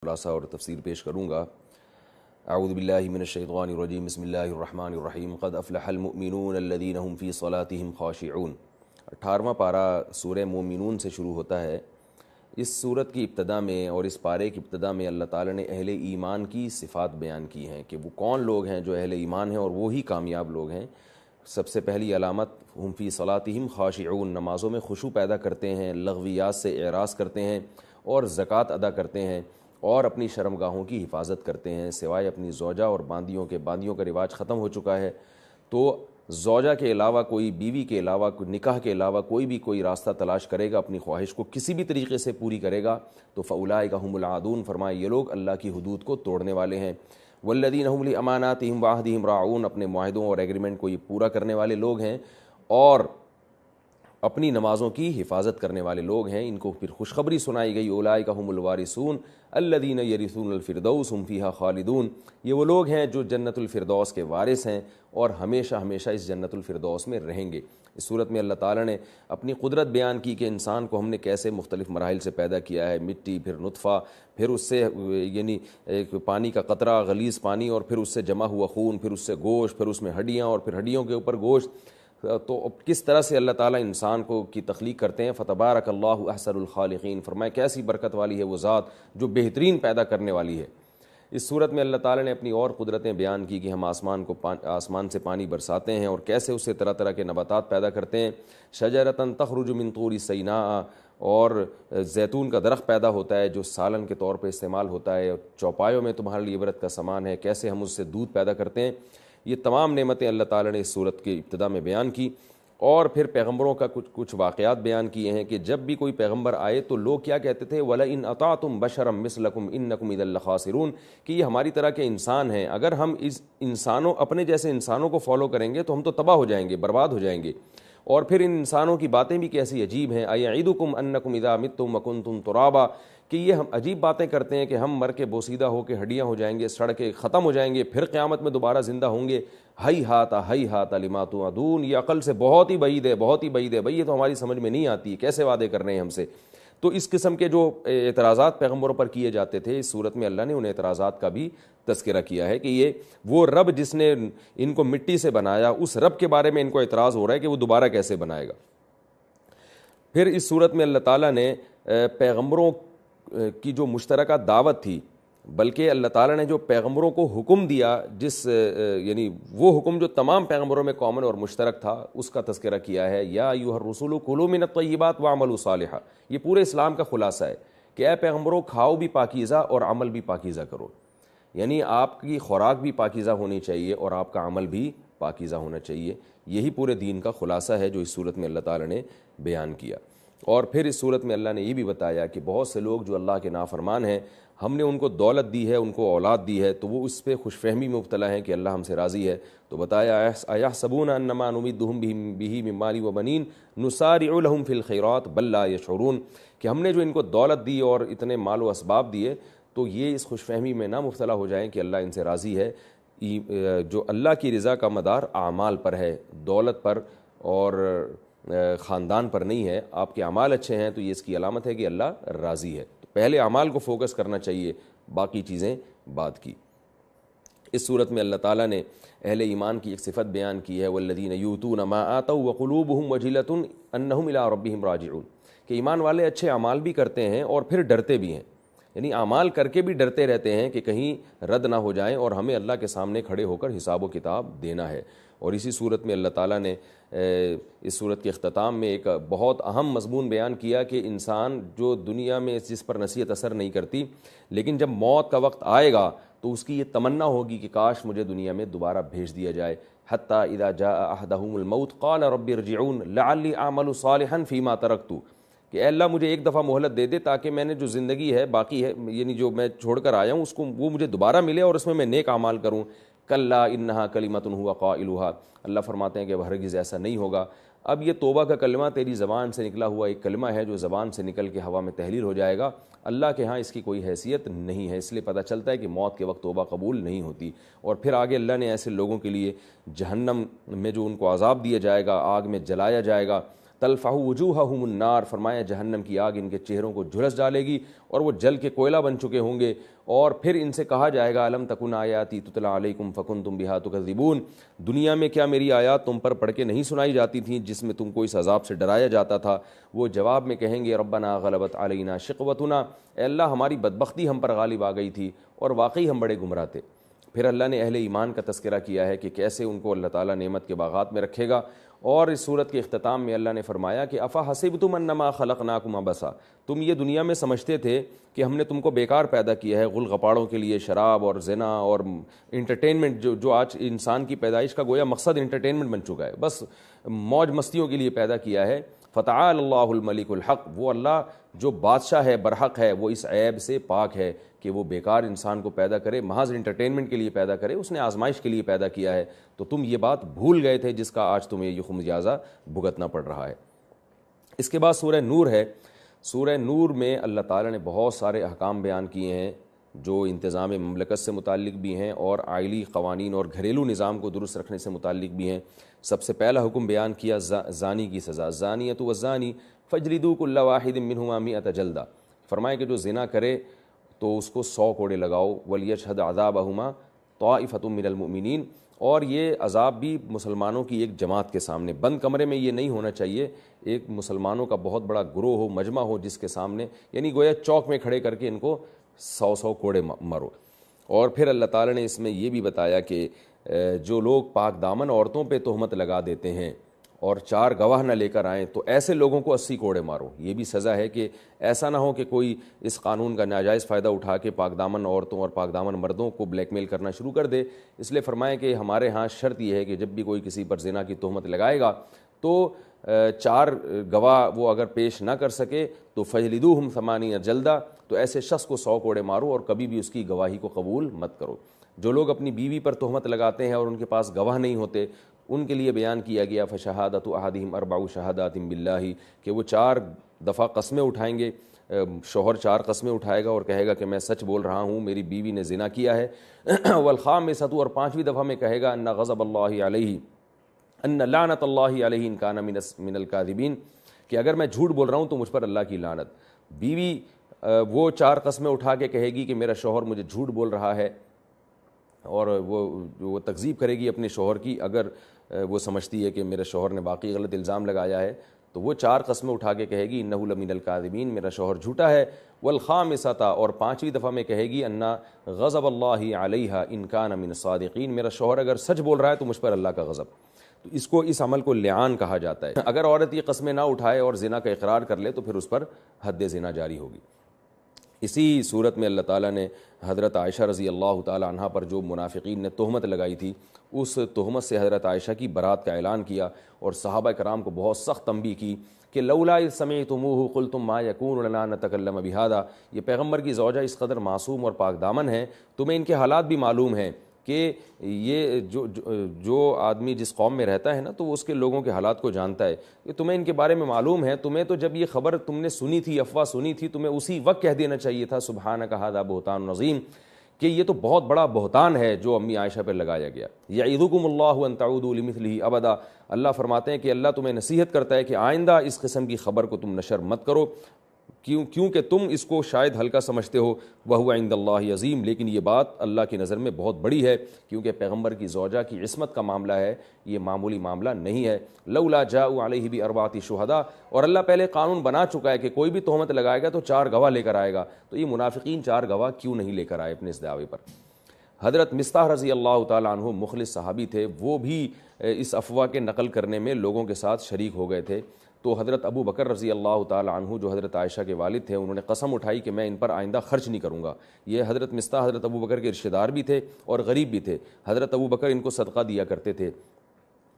خلاصہ اور تفسیر پیش کروں گا۔ اعوذ باللہ من الشیطان الرجیم، بسم اللہ الرحمن الرحیم۔ قد افلح المؤمنون الذین هم فی صلاتهم خاشعون۔ 18واں پارہ سورہ مومنون سے شروع ہوتا ہے۔ اس سورت کی ابتدا میں اور اس پارے کی ابتدا میں اللہ تعالیٰ نے اہل ایمان کی صفات بیان کی ہیں کہ وہ کون لوگ ہیں جو اہل ایمان ہیں اور وہی کامیاب لوگ ہیں۔ سب سے پہلی علامت ہم فی صلاتہم خاشعون، نمازوں میں خشوع پیدا کرتے ہیں، لغویات سے اعراض کرتے ہیں اور زکوٰۃ ادا کرتے ہیں اور اپنی شرمگاہوں کی حفاظت کرتے ہیں، سوائے اپنی زوجہ اور باندیوں کے۔ باندیوں کا رواج ختم ہو چکا ہے، تو زوجہ کے علاوہ کوئی، بیوی کے علاوہ، نکاح کے علاوہ کوئی بھی کوئی راستہ تلاش کرے گا، اپنی خواہش کو کسی بھی طریقے سے پوری کرے گا تو فاولئک ھم العادون، فرمایا یہ لوگ اللہ کی حدود کو توڑنے والے ہیں۔ والذین ھم لاماناتہم وعہدہم راعون، اپنے معاہدوں اور ایگریمنٹ کو یہ پورا کرنے والے لوگ ہیں اور اپنی نمازوں کی حفاظت کرنے والے لوگ ہیں۔ ان کو پھر خوشخبری سنائی گئی، اولئک ھم الوارثون الذین یرثون الفردوس ھم فیہا خالدون، یہ وہ لوگ ہیں جو جنت الفردوس کے وارث ہیں اور ہمیشہ ہمیشہ اس جنت الفردوس میں رہیں گے۔ اس صورت میں اللہ تعالیٰ نے اپنی قدرت بیان کی کہ انسان کو ہم نے کیسے مختلف مراحل سے پیدا کیا ہے، مٹی، پھر نطفہ، پھر اس سے یعنی ایک پانی کا قطرہ، غلیظ پانی، اور پھر اس سے جمع ہوا خون، پھر اس سے گوشت، پھر اس میں ہڈیاں، اور پھر ہڈیوں کے اوپر گوشت۔ تو کس طرح سے اللہ تعالیٰ انسان کو کی تخلیق کرتے ہیں۔ فتبارک اللہ احسن الخالقین، فرمایا کیسی برکت والی ہے وہ ذات جو بہترین پیدا کرنے والی ہے۔ اس صورت میں اللہ تعالیٰ نے اپنی اور قدرتیں بیان کی کہ ہم آسمان سے پانی برساتے ہیں اور کیسے اس سے طرح طرح کے نباتات پیدا کرتے ہیں۔ شجرۃ تخرج من طور سیناء، اور زیتون کا درخت پیدا ہوتا ہے جو سالن کے طور پہ استعمال ہوتا ہے، چوپایوں میں تمہارے لیے عبرت کا سامان ہے، کیسے ہم اس سے دودھ پیدا کرتے ہیں۔ یہ تمام نعمتیں اللہ تعالیٰ نے اس صورت کے ابتدا میں بیان کی، اور پھر پیغمبروں کا کچھ واقعات بیان کیے ہیں کہ جب بھی کوئی پیغمبر آئے تو لوگ کیا کہتے تھے، وَلَئِنْ أَطَعْتُمْ بَشَرًا مِثْلَكُمْ إِنَّكُمْ إِذًا لَخَاسِرُونَ، کہ یہ ہماری طرح کے انسان ہیں، اگر ہم اس انسانوں، اپنے جیسے انسانوں کو فالو کریں گے تو ہم تو تباہ ہو جائیں گے، برباد ہو جائیں گے۔ اور پھر ان انسانوں کی باتیں بھی کیسی عجیب ہیں، أَيَعِدُكُمْ أَنَّكُمْ إِذَا مِتُّمْ وَكُنْتُمْ تُرَابًا، کہ یہ ہم عجیب باتیں کرتے ہیں کہ ہم مر کے بوسیدہ ہو کے ہڈیاں ہو جائیں گے، سڑ کے ختم ہو جائیں گے، پھر قیامت میں دوبارہ زندہ ہوں گے۔ ہیہات لما توعدون، یہ عقل سے بہت ہی بعید ہے، بہت ہی بعید ہے، بھئی یہ تو ہماری سمجھ میں نہیں آتی، کیسے وعدے کر رہے ہیں ہم سے۔ تو اس قسم کے جو اعتراضات پیغمبروں پر کیے جاتے تھے، اس صورت میں اللہ نے ان اعتراضات کا بھی تذکرہ کیا ہے کہ یہ وہ رب جس نے ان کو مٹی سے بنایا، اس رب کے بارے میں ان کو اعتراض ہو رہا ہے کہ وہ دوبارہ کیسے بنائے گا۔ پھر اس صورت میں اللہ تعالیٰ نے پیغمبروں کی جو مشترکہ دعوت تھی، بلکہ اللہ تعالیٰ نے جو پیغمبروں کو حکم دیا، یعنی وہ حکم جو تمام پیغمبروں میں کامن اور مشترک تھا، اس کا تذکرہ کیا ہے۔ یا ایھا الرسول کلوا من الطیبات واعملوا صالحا، یہ پورے اسلام کا خلاصہ ہے کہ اے پیغمبروں کھاؤ بھی پاکیزہ اور عمل بھی پاکیزہ کرو، یعنی آپ کی خوراک بھی پاکیزہ ہونی چاہیے اور آپ کا عمل بھی پاکیزہ ہونا چاہیے۔ یہی پورے دین کا خلاصہ ہے جو اس صورت میں اللہ تعالیٰ نے بیان کیا۔ اور پھر اس صورت میں اللہ نے یہ بھی بتایا کہ بہت سے لوگ جو اللہ کے نافرمان ہیں، ہم نے ان کو دولت دی ہے، ان کو اولاد دی ہے، تو وہ اس پہ خوش فہمی میں مبتلا ہیں کہ اللہ ہم سے راضی ہے۔ تو بتایا ایحسبون انما نمدہم بہ من مال وبنین نسارع لہم فی الخیرات بل لا یشعرون، کہ ہم نے جو ان کو دولت دی اور اتنے مال و اسباب دیے تو یہ اس خوش فہمی میں نہ مبتلا ہو جائیں کہ اللہ ان سے راضی ہے۔ جو اللہ کی رضا کا مدار اعمال پر ہے، دولت پر اور خاندان پر نہیں ہے۔ آپ کے اعمال اچھے ہیں تو یہ اس کی علامت ہے کہ اللہ راضی ہے۔ تو پہلے اعمال کو فوکس کرنا چاہیے، باقی چیزیں بعد کی۔ اس صورت میں اللہ تعالیٰ نے اہل ایمان کی ایک صفت بیان کی ہے، والذین یؤتون ما آتوا وقلوبهم وجلۃ انہم الی ربہم راجعون، کہ ایمان والے اچھے اعمال بھی کرتے ہیں اور پھر ڈرتے بھی ہیں، یعنی اعمال کر کے بھی ڈرتے رہتے ہیں کہ کہیں رد نہ ہو جائیں اور ہمیں اللہ کے سامنے کھڑے ہو کر حساب و کتاب دینا ہے۔ اور اسی صورت میں اللہ تعالیٰ نے اس صورت کے اختتام میں ایک بہت اہم مضمون بیان کیا کہ انسان جو دنیا میں جس پر نصیحت اثر نہیں کرتی، لیکن جب موت کا وقت آئے گا تو اس کی یہ تمنا ہوگی کہ کاش مجھے دنیا میں دوبارہ بھیج دیا جائے۔ حتیٰ اذا جاء احدہم الموت قال رب ارجعون لعلی اعمل صالحا فیما ترکت، کہ اے اللہ مجھے ایک دفعہ مہلت دے دے تاکہ میں نے جو زندگی ہے باقی ہے، یعنی جو میں چھوڑ کر آیا ہوں، اس کو وہ مجھے دوبارہ ملے اور اس میں نیک اعمال کروں۔ کلا انہا کلمۃ ہوا قائلھا، اللہ فرماتے ہیں کہ ہرگز ایسا نہیں ہوگا۔ اب یہ توبہ کا کلمہ تیری زبان سے نکلا ہوا ایک کلمہ ہے جو زبان سے نکل کے ہوا میں تحلیل ہو جائے گا، اللہ کے ہاں اس کی کوئی حیثیت نہیں ہے۔ اس لیے پتہ چلتا ہے کہ موت کے وقت توبہ قبول نہیں ہوتی۔ اور پھر آگے اللہ نے ایسے لوگوں کے لیے جہنم میں جو ان کو عذاب دیا جائے گا، آگ میں جلایا جائے گا، تلفح وجوہہم النار، فرمایا جہنم کی آگ ان کے چہروں کو جھلس ڈالے گی اور وہ جل کے کوئلہ بن چکے ہوں گے، اور پھر ان سے کہا جائے گا الم تکن آیاتی تتلی علیکم فکنتم بہا تکذبون، دنیا میں کیا میری آیات تم پر پڑھ کے نہیں سنائی جاتی تھیں جس میں تم کو اس عذاب سے ڈرایا جاتا تھا؟ وہ جواب میں کہیں گے ربنا غلبت علینا شقوتنا، اے اللہ ہماری بدبختی ہم پر غالب آ گئی تھی اور واقعی ہم بڑے گمراہ تھے۔ پھر اللہ نے اہل ایمان کا تذکرہ کیا ہے کہ کیسے ان کو اللہ تعالیٰ نعمت کے باغات میں رکھے گا، اور اس صورت کے اختتام میں اللہ نے فرمایا کہ افا حسبتم انما خلقناکم عبثا، تم یہ دنیا میں سمجھتے تھے کہ ہم نے تم کو بیکار پیدا کیا ہے، غل غپاڑوں کے لیے، شراب اور زنا اور انٹرٹینمنٹ، جو آج انسان کی پیدائش کا گویا مقصد انٹرٹینمنٹ بن چکا ہے، بس موج مستیوں کے لیے پیدا کیا ہے۔ فتعال اللہ الملک الحق، وہ اللہ جو بادشاہ ہے برحق ہے، وہ اس عیب سے پاک ہے کہ وہ بیکار انسان کو پیدا کرے، محض انٹرٹینمنٹ کے لیے پیدا کرے، اس نے آزمائش کے لیے پیدا کیا ہے، تو تم یہ بات بھول گئے تھے جس کا آج تمہیں یہ خمیازہ بھگتنا پڑ رہا ہے۔ اس کے بعد سورہ نور ہے۔ سورہ نور میں اللہ تعالیٰ نے بہت سارے احکام بیان کیے ہیں جو انتظام مملکت سے متعلق بھی ہیں اور عائلی قوانین اور گھریلو نظام کو درست رکھنے سے متعلق بھی ہیں۔ سب سے پہلا حکم بیان کیا زانی کی سزا، زانیۃ والزانی فاجلدوا کل واحد منہما 100 جلدہ، فرمایا کہ جو زنا کرے تو اس کو 100 کوڑے لگاؤ، ولیشہد عذابہما طائفۃ من المؤمنین، اور یہ عذاب بھی مسلمانوں کی ایک جماعت کے سامنے، بند کمرے میں یہ نہیں ہونا چاہیے، ایک مسلمانوں کا بہت بڑا گروہ ہو، مجمع ہو جس کے سامنے، یعنی گویا چوک میں کھڑے کر کے ان کو 100 کوڑے مرو۔ اور پھر اللہ تعالیٰ نے اس میں یہ بھی بتایا کہ جو لوگ پاک دامن عورتوں پہ تہمت لگا دیتے ہیں اور 4 گواہ نہ لے کر آئیں تو ایسے لوگوں کو 80 کوڑے مارو۔ یہ بھی سزا ہے کہ ایسا نہ ہو کہ کوئی اس قانون کا ناجائز فائدہ اٹھا کے پاک دامن عورتوں اور پاک دامن مردوں کو بلیک میل کرنا شروع کر دے۔ اس لیے فرمائیں کہ ہمارے ہاں شرط یہ ہے کہ جب بھی کوئی کسی پر زنا کی تہمت لگائے گا تو 4 گواہ وہ اگر پیش نہ کر سکے تو فجلدوہم 80 جلدہ، تو ایسے شخص کو 100 کوڑے مارو اور کبھی بھی اس کی گواہی کو قبول مت کرو۔ جو لوگ اپنی بیوی پر تہمت لگاتے ہیں اور ان کے پاس گواہ نہیں ہوتے، ان کے لیے بیان کیا گیا فشہادۃ احدہم 4 شہادات باللہ، کہ وہ 4 دفعہ قسمیں اٹھائیں گے، شوہر 4 قسمیں اٹھائے گا اور کہے گا کہ میں سچ بول رہا ہوں، میری بیوی نے زنا کیا ہے، والخامسۃ، اور 5ویں دفعہ میں کہے گا ان غضب اللہ علیہ، ان لعنت اللہ علیہ ان کان من الکاذبین، کہ اگر میں جھوٹ بول رہا ہوں تو مجھ پر اللہ کی لعنت۔ بیوی وہ 4 قسمیں اٹھا کے کہے گی کہ میرا شوہر مجھے جھوٹ بول رہا ہے، اور وہ تکذیب کرے گی اپنے شوہر کی، اگر وہ سمجھتی ہے کہ میرے شوہر نے واقعی غلط الزام لگایا ہے تو وہ 4 قسمیں اٹھا کے کہے گی انہ لمن الکاذبین، میرا شوہر جھوٹا ہے، والخامسۃ، اور 5ویں دفعہ میں کہے گی ان غضب اللہ علیہ ان کان من الصادقین، میرا شوہر اگر سچ بول رہا ہے تو مجھ پر اللہ کا غضب۔ تو اس عمل کو لعان کہا جاتا ہے۔ اگر عورت یہ قسمیں نہ اٹھائے اور زنا کا اقرار کر لے تو پھر اس پر حد زنا جاری ہوگی۔ اسی صورت میں اللہ تعالیٰ نے حضرت عائشہ رضی اللہ تعالیٰ عنہ پر جو منافقین نے تہمت لگائی تھی، اس تہمت سے حضرت عائشہ کی برات کا اعلان کیا اور صحابہ کرام کو بہت سخت تنبیہ کی کہ لولا اذ سمعتموہ قلتم ما یکون لنا نتکلم بہذا، یہ پیغمبر کی زوجہ اس قدر معصوم اور پاک دامن ہیں، تمہیں ان کے حالات بھی معلوم ہیں کہ یہ جو آدمی جس قوم میں رہتا ہے نا تو وہ اس کے لوگوں کے حالات کو جانتا ہے، کہ تمہیں ان کے بارے میں معلوم ہے، تمہیں تو جب یہ خبر تم نے سنی تھی، افواہ سنی تھی، تمہیں اسی وقت کہہ دینا چاہیے تھا سبحانک ھذا بہتان عظیم، کہ یہ تو بہت بڑا بہتان ہے جو امی عائشہ پر لگایا گیا۔ یعظکم اللہ ان تعودوا لمثلہ ابدا، اللہ فرماتے ہیں کہ اللہ تمہیں نصیحت کرتا ہے کہ آئندہ اس قسم کی خبر کو تم نشر مت کرو، کیونکہ تم اس کو شاید ہلکا سمجھتے ہو، وَهُوَ عِندَ اللَّهِ عظیم، لیکن یہ بات اللہ کی نظر میں بہت بڑی ہے، کیونکہ پیغمبر کی زوجہ کی عصمت کا معاملہ ہے، یہ معمولی معاملہ نہیں ہے۔ لولا جاءوا علیہ باربعۃ شہداء، اور اللہ پہلے قانون بنا چکا ہے کہ کوئی بھی تہمت لگائے گا تو 4 گواہ لے کر آئے گا، تو یہ منافقین 4 گواہ کیوں نہیں لے کر آئے اپنے اس دعوے پر؟ حضرت مصطح رضی اللہ تعالیٰ عنہ مخلص صحابی تھے، وہ بھی اس افواہ کے نقل کرنے میں لوگوں کے ساتھ شریک ہو گئے تھے، تو حضرت ابو بکر رضی اللہ تعالیٰ عنہ جو حضرت عائشہ کے والد تھے، انہوں نے قسم اٹھائی کہ میں ان پر آئندہ خرچ نہیں کروں گا۔ یہ حضرت مصطح حضرت ابو بکر کے رشتہ دار بھی تھے اور غریب بھی تھے، حضرت ابو بکر ان کو صدقہ دیا کرتے تھے۔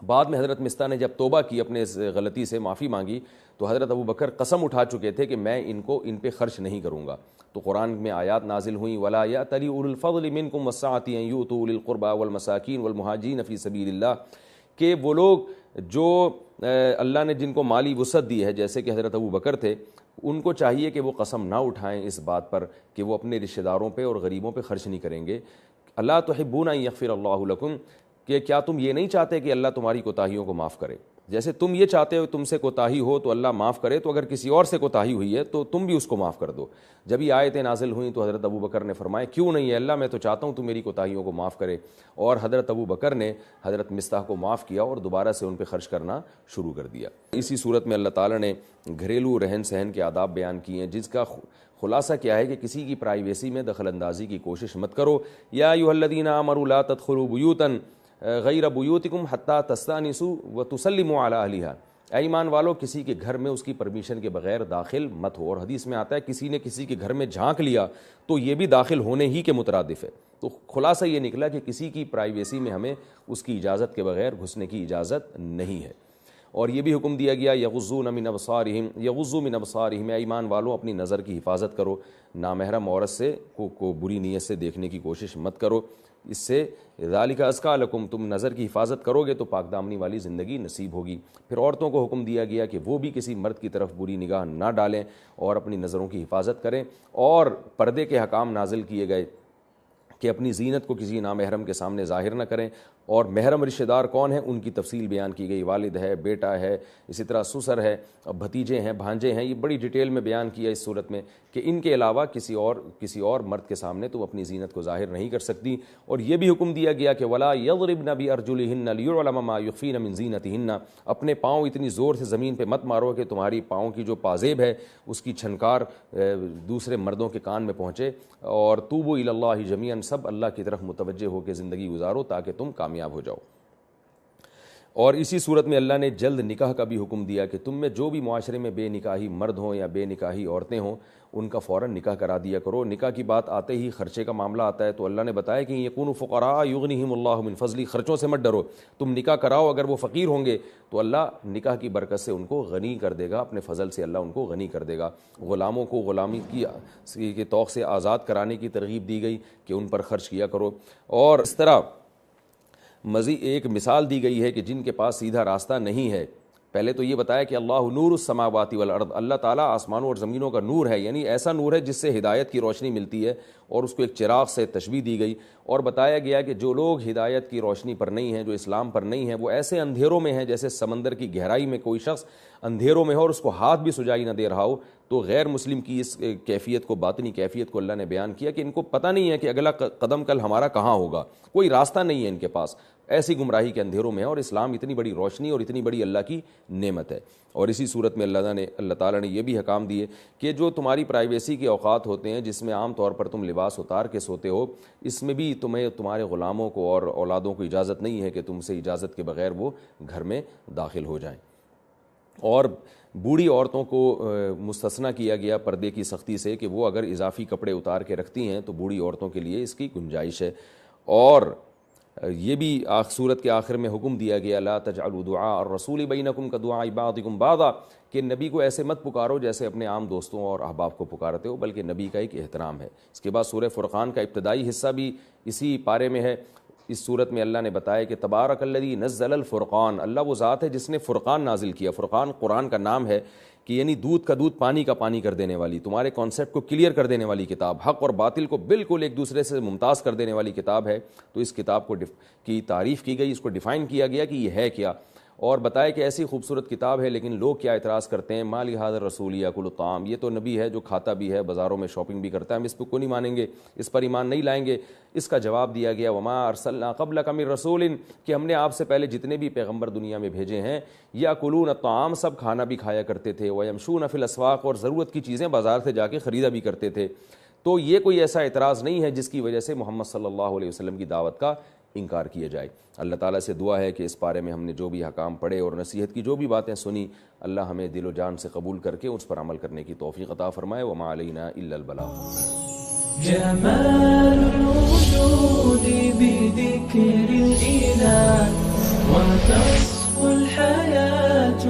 بعد میں حضرت مصطح نے جب توبہ کی، اپنے اس غلطی سے معافی مانگی، تو حضرت ابو بکر قسم اٹھا چکے تھے کہ میں ان پہ خرچ نہیں کروں گا۔ تو قرآن میں آیات نازل ہوئیں وَلَا يَأْتَلِ أُولُو الْفَضْلِ مِنْكُمْ وَالسَّعَةِ أَن يُؤْتُوا أُولِي الْقُرْبَى وَالْمَسَاكِينِ وَالْمُهَاجِرِينَ فِي سَبِيلِ اللَّهِ، کہ وہ لوگ جو اللہ نے جن کو مالی وسعت دی ہے، جیسے کہ حضرت ابو بکر تھے، ان کو چاہیے کہ وہ قسم نہ اٹھائیں اس بات پر کہ وہ اپنے رشتہ داروں پہ اور غریبوں پہ خرچ نہیں کریں گے۔ اللہ تحبون ان یغفر اللہ لکم، کہ کیا تم یہ نہیں چاہتے کہ اللہ تمہاری کوتاہیوں کو معاف کرے؟ جیسے تم یہ چاہتے ہو تم سے کوتاہی ہو تو اللہ معاف کرے، تو اگر کسی اور سے کوتاہی ہوئی ہے تو تم بھی اس کو معاف کر دو۔ جب یہ آیتیں نازل ہوئیں تو حضرت ابو بکر نے فرمایا کیوں نہیں ہے اللہ، میں تو چاہتا ہوں تو میری کوتاہیوں کو معاف کرے، اور حضرت ابو بکر نے حضرت مصطح کو معاف کیا اور دوبارہ سے ان پہ خرچ کرنا شروع کر دیا۔ اسی صورت میں اللہ تعالیٰ نے گھریلو رہن سہن کے آداب بیان کیے ہیں، جس کا خلاصہ کیا ہے کہ کسی کی پرائیویسی میں دخل اندازی کی کوشش مت کرو۔ یا ایھا الذین آمنوا لا تدخلوا بیوتا غیر بیوتکم حتی تستأنسوا وتسلموا علی اہلھا، اے ایمان والو کسی کے گھر میں اس کی پرمیشن کے بغیر داخل مت ہو۔ اور حدیث میں آتا ہے کسی نے کسی کے گھر میں جھانک لیا تو یہ بھی داخل ہونے ہی کے مترادف ہے۔ تو خلاصہ یہ نکلا کہ کسی کی پرائیویسی میں ہمیں اس کی اجازت کے بغیر گھسنے کی اجازت نہیں ہے۔ اور یہ بھی حکم دیا گیا یغضون من ابصارہم، یغضوا من ابصارہم، اے ایمان والو اپنی نظر کی حفاظت کرو، نامحرم عورت سے کو بری نیت سے دیکھنے کی کوشش مت کرو، اس سے ذالک ازکیٰ لکم، تم نظر کی حفاظت کرو گے تو پاک دامنی والی زندگی نصیب ہوگی۔ پھر عورتوں کو حکم دیا گیا کہ وہ بھی کسی مرد کی طرف بری نگاہ نہ ڈالیں اور اپنی نظروں کی حفاظت کریں، اور پردے کے حکام نازل کیے گئے کہ اپنی زینت کو کسی نامحرم کے سامنے ظاہر نہ کریں، اور محرم رشتہ دار کون ہیں ان کی تفصیل بیان کی گئی، والد ہے، بیٹا ہے، اسی طرح سسر ہے، بھتیجے ہیں، بھانجے ہیں، یہ بڑی ڈیٹیل میں بیان کیا اس صورت میں کہ ان کے علاوہ کسی اور مرد کے سامنے تم اپنی زینت کو ظاہر نہیں کر سکتی۔ اور یہ بھی حکم دیا گیا کہ ولا یضربن بارجلہن لیعلم ما یخفین من زینتہن، اپنے پاؤں اتنی زور سے زمین پہ مت مارو کہ تمہاری پاؤں کی جو پازیب ہے اس کی چھنکار دوسرے مردوں کے کان میں پہنچے، اور توبوا الی اللہ جمیعا، سب اللہ کی طرف متوجہ ہو کے زندگی گزارو تاکہ تم کامیاب ہو جاؤ۔ اور اسی صورت میں اللہ نے جلد نکاح کا بھی حکم دیا کہ تم میں جو بھی معاشرے میں بے نکاحی مرد ہوں یا بے نکاحی عورتیں ہوں ان کا فوراً نکاح کرا دیا کرو۔ نکاح کی بات آتے ہی خرچے کا معاملہ آتا ہے تو اللہ نے بتایا کہ یکونوا فقراء یغنیہم اللہ من فضلہ، خرچوں سے مت ڈرو، تم نکاح کراؤ، اگر وہ فقیر ہوں گے تو اللہ نکاح کی برکت سے ان کو غنی کر دے گا، اپنے فضل سے اللہ ان کو غنی کر دے گا۔ غلاموں کو غلامی کی توق سے آزاد کرانے کی ترغیب دی گئی کہ ان پر خرچ کیا کرو۔ اور اس طرح مزید ایک مثال دی گئی ہے کہ جن کے پاس سیدھا راستہ نہیں ہے، پہلے تو یہ بتایا کہ اللہ نور السماوات والارض، اللہ تعالیٰ آسمانوں اور زمینوں کا نور ہے، یعنی ایسا نور ہے جس سے ہدایت کی روشنی ملتی ہے، اور اس کو ایک چراغ سے تشبیہ دی گئی، اور بتایا گیا کہ جو لوگ ہدایت کی روشنی پر نہیں ہیں، جو اسلام پر نہیں ہیں، وہ ایسے اندھیروں میں ہیں جیسے سمندر کی گہرائی میں کوئی شخص اندھیروں میں ہو اور اس کو ہاتھ بھی سجائی نہ دے رہا ہو۔ تو غیر مسلم کی اس کیفیت کو، باطنی کیفیت کو اللہ نے بیان کیا کہ ان کو پتہ نہیں ہے کہ اگلا قدم کل ہمارا کہاں ہوگا، کوئی راستہ نہیں ہے ان کے پاس، ایسی گمراہی کے اندھیروں میں ہے، اور اسلام اتنی بڑی روشنی اور اتنی بڑی اللہ کی نعمت ہے۔ اور اسی صورت میں اللہ تعالیٰ نے یہ بھی حکام دیے کہ جو تمہاری پرائیویسی کے اوقات ہوتے ہیں جس میں عام طور پر تم لباس اتار کے سوتے ہو، اس میں بھی تمہارے غلاموں کو اور اولادوں کو اجازت نہیں ہے کہ تم سے اجازت کے بغیر وہ گھر میں داخل ہو جائیں۔ اور بوڑھی عورتوں کو مستثنیٰ کیا گیا پردے کی سختی سے کہ وہ اگر اضافی کپڑے اتار کے رکھتی ہیں تو بوڑھی عورتوں کے لیے اس کی گنجائش ہے۔ اور یہ بھی سورت کے آخر میں حکم دیا گیا لا تجعلوا دعاء الرسول بینکم کدعاء بعضکم بعضا، کہ نبی کو ایسے مت پکارو جیسے اپنے عام دوستوں اور احباب کو پکارتے ہو، بلکہ نبی کا ایک احترام ہے۔ اس کے بعد سورہ فرقان کا ابتدائی حصہ بھی اسی پارے میں ہے۔ اس صورت میں اللہ نے بتایا کہ تبارک الذی نزل الفرقان، اللہ وہ ذات ہے جس نے فرقان نازل کیا۔ فرقان قرآن کا نام ہے کہ یعنی دودھ کا دودھ پانی کا پانی کر دینے والی، تمہارے کانسیپٹ کو کلیئر کر دینے والی کتاب، حق اور باطل کو بالکل ایک دوسرے سے ممتاز کر دینے والی کتاب ہے۔ تو اس کتاب کی تعریف کی گئی، اس کو ڈیفائن کیا گیا کہ یہ ہے کیا، اور بتایا کہ ایسی خوبصورت کتاب ہے لیکن لوگ کیا اعتراض کرتے ہیں، ما لہذا الرسول یاکل الطعام، یہ تو نبی ہے جو کھاتا بھی ہے، بازاروں میں شاپنگ بھی کرتا ہے، ہم اس کو نہیں مانیں گے، اس پر ایمان نہیں لائیں گے۔ اس کا جواب دیا گیا وما ارسلنا قبلک من رسول، کہ ہم نے آپ سے پہلے جتنے بھی پیغمبر دنیا میں بھیجے ہیں، یاکلون الطعام، سب کھانا بھی کھایا کرتے تھے، ویمشون فی الاسواق، اور ضرورت کی چیزیں بازار سے جا کے خریدا بھی کرتے تھے۔ تو یہ کوئی ایسا اعتراض نہیں ہے جس کی وجہ سے محمد صلی اللہ علیہ وسلم کی دعوت کا انکار کیا جائے۔ اللہ تعالیٰ سے دعا ہے کہ اس بارے میں ہم نے جو بھی حکام پڑھے اور نصیحت کی جو بھی باتیں سنی، اللہ ہمیں دل و جان سے قبول کر کے اس پر عمل کرنے کی توفیق عطا فرمائے۔ وما علینا الا البلاغ۔ جمال الوجود بذكر الإله وتصفو الحياة